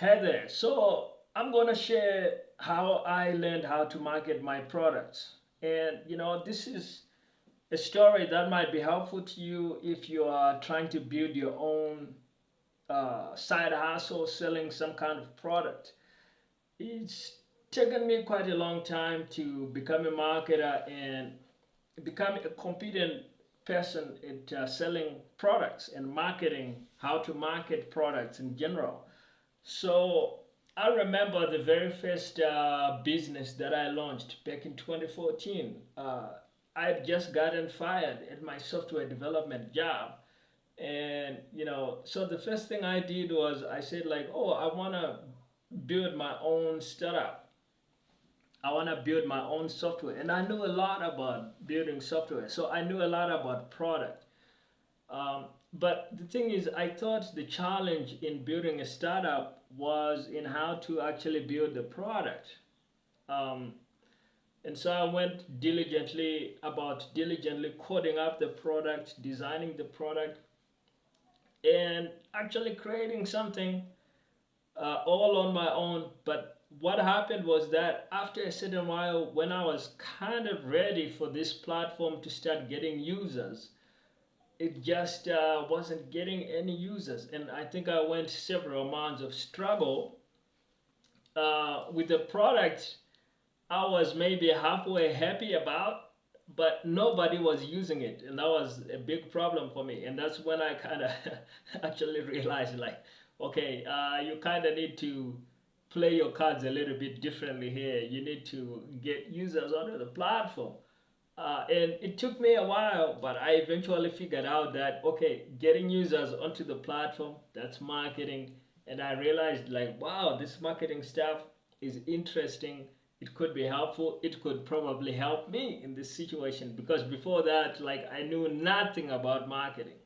Hey there. So I'm gonna share how I learned how to market my products. And this is a story that might be helpful to you if you are trying to build your own side hustle selling some kind of product. It's taken me quite a long time to become a marketer and become a competent person at selling products and marketing, how to market products in general. So I remember the very first business that I launched back in 2014. I had just gotten fired at my software development job. And, so the first thing I did was I said, like, oh, I want to build my own startup. I want to build my own software. And I knew a lot about building software. So I knew a lot about product. Um, but the thing is, I thought the challenge in building a startup was in how to actually build the product. Um, and so I went diligently coding up the product, designing the product, and actually creating something all on my own. But what happened was that after a certain while, when I was kind of ready for this platform to start getting users, it just wasn't getting any users. And I think I went several months of struggle with the product I was maybe halfway happy about, but nobody was using it. And that was a big problem for me. And that's when I kind of actually realized, like, okay, you kind of need to play your cards a little bit differently here. You need to get users onto the platform. And it took me a while, but I eventually figured out that, okay, getting users onto the platform, that's marketing. And I realized, like, wow, this marketing stuff is interesting. It could be helpful. It could probably help me in this situation because before that, like, I knew nothing about marketing.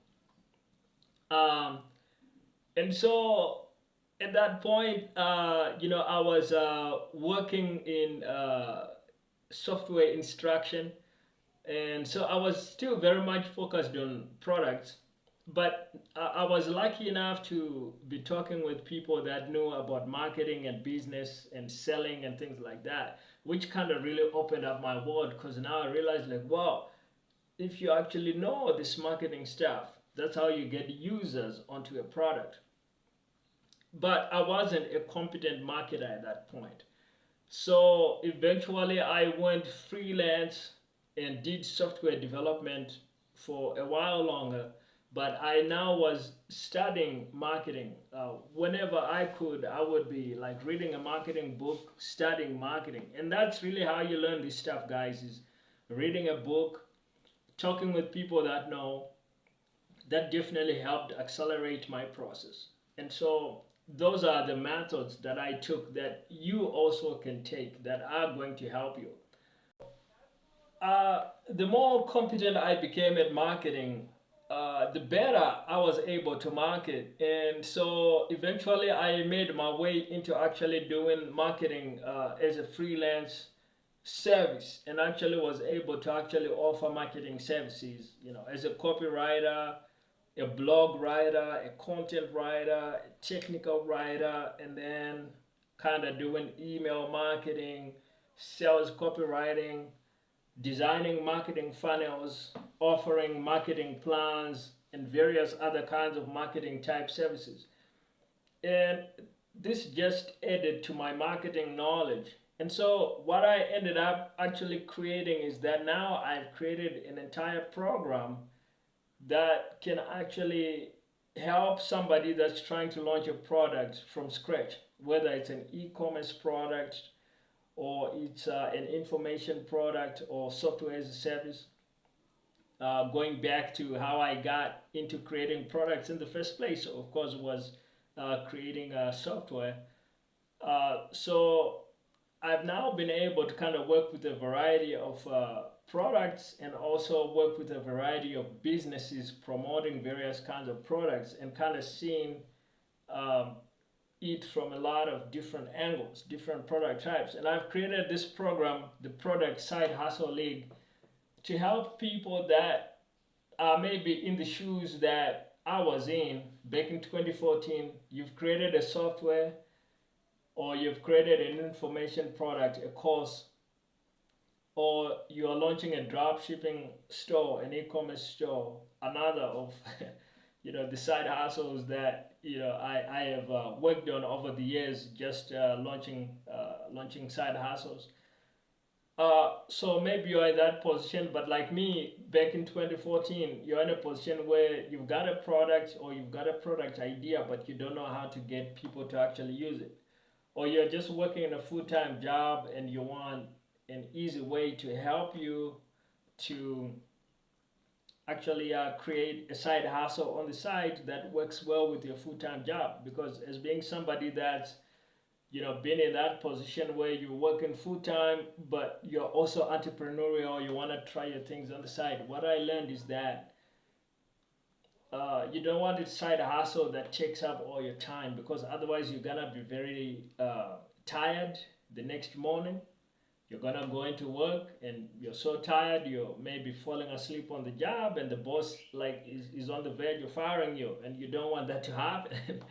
Um, and so at that point, I was working in software instruction, and so I was still very much focused on products, but I was lucky enough to be talking with people that knew about marketing and business and selling and things like that, which kind of really opened up my world because now I realized, like, wow, if you actually know this marketing stuff, that's how you get users onto a product. But I wasn't a competent marketer at that point. So eventually I went freelance and did software development for a while longer. But I now was studying marketing. Whenever I could, I would be like reading a marketing book, studying marketing. And that's really how you learn this stuff, guys, is reading a book, talking with people that know. That definitely helped accelerate my process. And so those are the methods that I took that you also can take that are going to help you. The more competent I became at marketing, the better I was able to market. And so eventually I made my way into actually doing marketing as a freelance service and actually was able to actually offer marketing services, as a copywriter, a blog writer, a content writer, a technical writer, and then kind of doing email marketing, sales copywriting, designing marketing funnels, offering marketing plans, and various other kinds of marketing type services. And this just added to my marketing knowledge. And so, what I ended up actually creating is that now I've created an entire program that can actually help somebody that's trying to launch a product from scratch, whether it's an e-commerce product or it's an information product or software as a service. Going back to how I got into creating products in the first place, of course, was creating software. So I've now been able to kind of work with a variety of products and also work with a variety of businesses promoting various kinds of products and kind of seeing um, it from a lot of different angles, different product types. And I've created this program, the Product Side Hustle League, to help people that are maybe in the shoes that I was in back in 2014. You've created a software, or you've created an information product, a course, or you are launching a drop shipping store, an e-commerce store, another of the side hustles that I have worked on over the years, just launching side hustles. So maybe you're in that position, but like me, back in 2014, you're in a position where you've got a product or you've got a product idea, but you don't know how to get people to actually use it. Or you're just working in a full-time job and you want an easy way to help you to actually create a side hustle on the side that works well with your full-time job. Because as being somebody that's been in that position where you're working full-time but you're also entrepreneurial, you want to try your things on the side, what I learned is that you don't want a side hustle that takes up all your time, because otherwise you're gonna be very tired the next morning. You're gonna go into work and you're so tired you're maybe falling asleep on the job, and the boss is on the verge of firing you, and you don't want that to happen.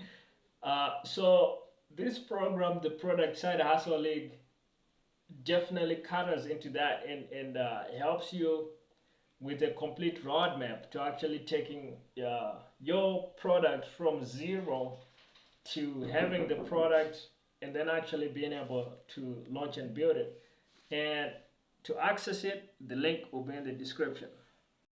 So this program, the Product Side Hustle League, definitely caters into that, and helps you with a complete roadmap to actually taking your product from zero to having the product, and then actually being able to launch and build it. And to access it, the link will be in the description.